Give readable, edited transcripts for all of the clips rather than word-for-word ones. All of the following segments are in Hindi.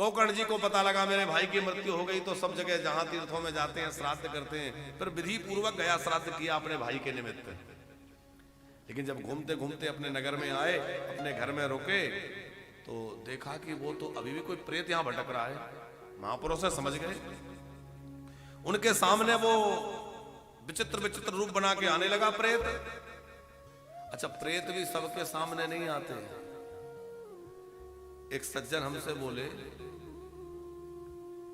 गोकर्ण जी को पता लगा मेरे भाई की मृत्यु हो गई, तो सब जगह जहां तीर्थों में जाते हैं श्राद्ध करते हैं, फिर विधि पूर्वक गया श्राद्ध किया अपने भाई के निमित्त। लेकिन जब घूमते घूमते अपने नगर में आए, अपने घर में रुके, तो देखा कि वो तो अभी भी कोई प्रेत यहां भटक रहा है। महापुरुष से समझ गए, उनके सामने वो विचित्र विचित्र रूप बना के आने लगा प्रेत। अच्छा, प्रेत भी सबके सामने नहीं आते। एक सज्जन हमसे बोले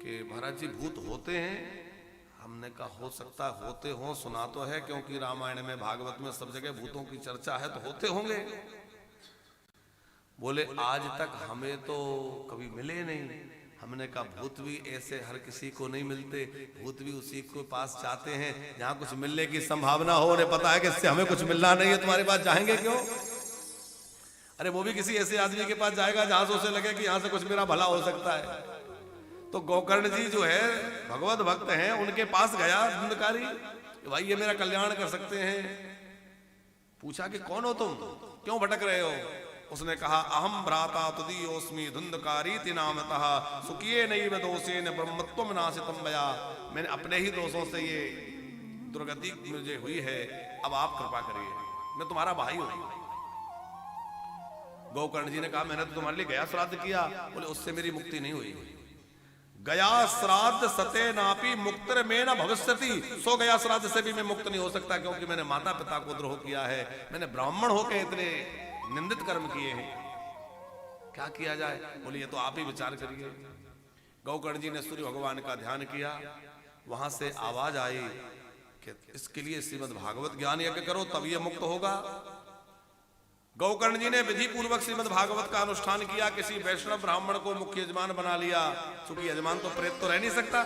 कि महाराज जी भूत होते हैं। हमने कहा हो सकता होते हो, सुना तो है, क्योंकि रामायण में भागवत में सब जगह भूतों की चर्चा है, तो होते होंगे। बोले आज तक हमें तो कभी मिले नहीं। हमने कहा भूत भी ऐसे हर किसी को नहीं मिलते, भूत भी उसी के पास जाते हैं जहां कुछ मिलने की संभावना हो। उन्हें पता है कि इससे हमें कुछ मिलना नहीं है, तुम्हारे पास जाएंगे क्यों? अरे वो भी किसी ऐसे आदमी के पास जाएगा जहां से उसे लगे कि यहां से कुछ मेरा भला हो सकता है। तो गोकर्ण जी जो है भगवत भक्त हैं, उनके पास गया धुंधकारी, भाई ये मेरा कल्याण कर सकते हैं। पूछा कि कौन हो तुम, क्यों भटक रहे हो? उसने कहा अहम भ्राता तुदीयोस्मि धुंधकारी तिनामतः सुखिये नैव दोषेन ब्रह्मत्वं नाशितं मया। मैंने अपने ही दोषों से ये दुर्गति मुझे हुई है, अब आप कृपा करिए, मैं तुम्हारा भाई हूं। गोकर्ण जी ने कहा मैंने तो तुम्हारे लिए गया श्राद्ध किया। बोले उससे मेरी मुक्ति नहीं हुई। गया श्राद्ध सते नापी मुक्तर में न भविष्यति। सो गया श्राद्ध से भी मैं मुक्त नहीं हो सकता, क्योंकि मैंने माता पिता को द्रोह किया है, मैंने ब्राह्मण होकर इतने निंदित कर्म किए हैं, क्या किया जाए? बोले ये तो आप ही विचार करिए। गोकर्ण जी ने सूर्य भगवान का ध्यान किया, वहां से आवाज आई कि इसके लिए श्रीमद् भागवत ज्ञान यज्ञ करो, तब ये मुक्त होगा। गोकर्ण जी ने विधि पूर्वक श्रीमद् भागवत का अनुष्ठान किया, किसी वैष्णव ब्राह्मण को मुख्य यजमान बना लिया। चूंकि यजमान तो प्रेत तो रह नहीं सकता,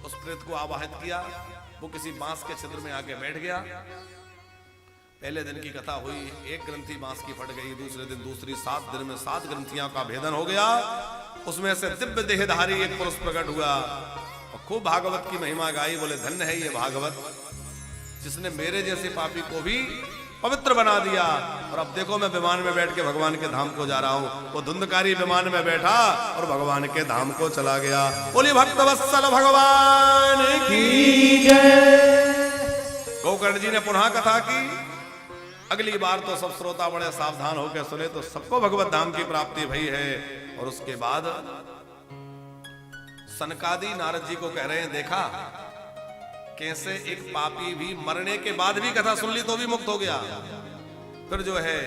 उस प्रेत को आवाहित किया। वो किसी बांस के छिद्र में आके बैठ गया। पहले दिन की कथा हुई, एक ग्रंथि बांस की फट गई, दूसरे दिन दूसरी, 7 दिन में 7 ग्रंथियों का भेदन हो गया। उसमें से दिव्य देहधारी एक पुरुष प्रकट हुआ और खूब भागवत की महिमा गाई। बोले धन्य है ये भागवत, जिसने मेरे जैसे पापी को भी पवित्र बना दिया। और अब देखो मैं विमान में बैठ के भगवान के धाम को जा रहा हूं। वो धुंधकारी विमान में बैठा और भगवान के धाम को चला गया। बोली भक्त वत्सल भगवान की जय। गोकर्ण जी ने पुनः कथा की। अगली बार तो सब श्रोता बड़े सावधान होकर सुने, तो सबको भगवत धाम की प्राप्ति भई है। और उसके बाद सनकादि नारद जी को कह रहे हैं, देखा कैसे एक पापी भी मरने के बाद भी कथा सुन ली तो भी मुक्त हो गया। फिर जो है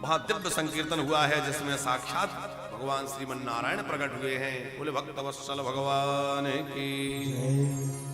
वहां दिव्य संकीर्तन हुआ है, जिसमें साक्षात भगवान श्रीमन नारायण प्रकट हुए हैं। बोले भक्त वत्सल भगवान की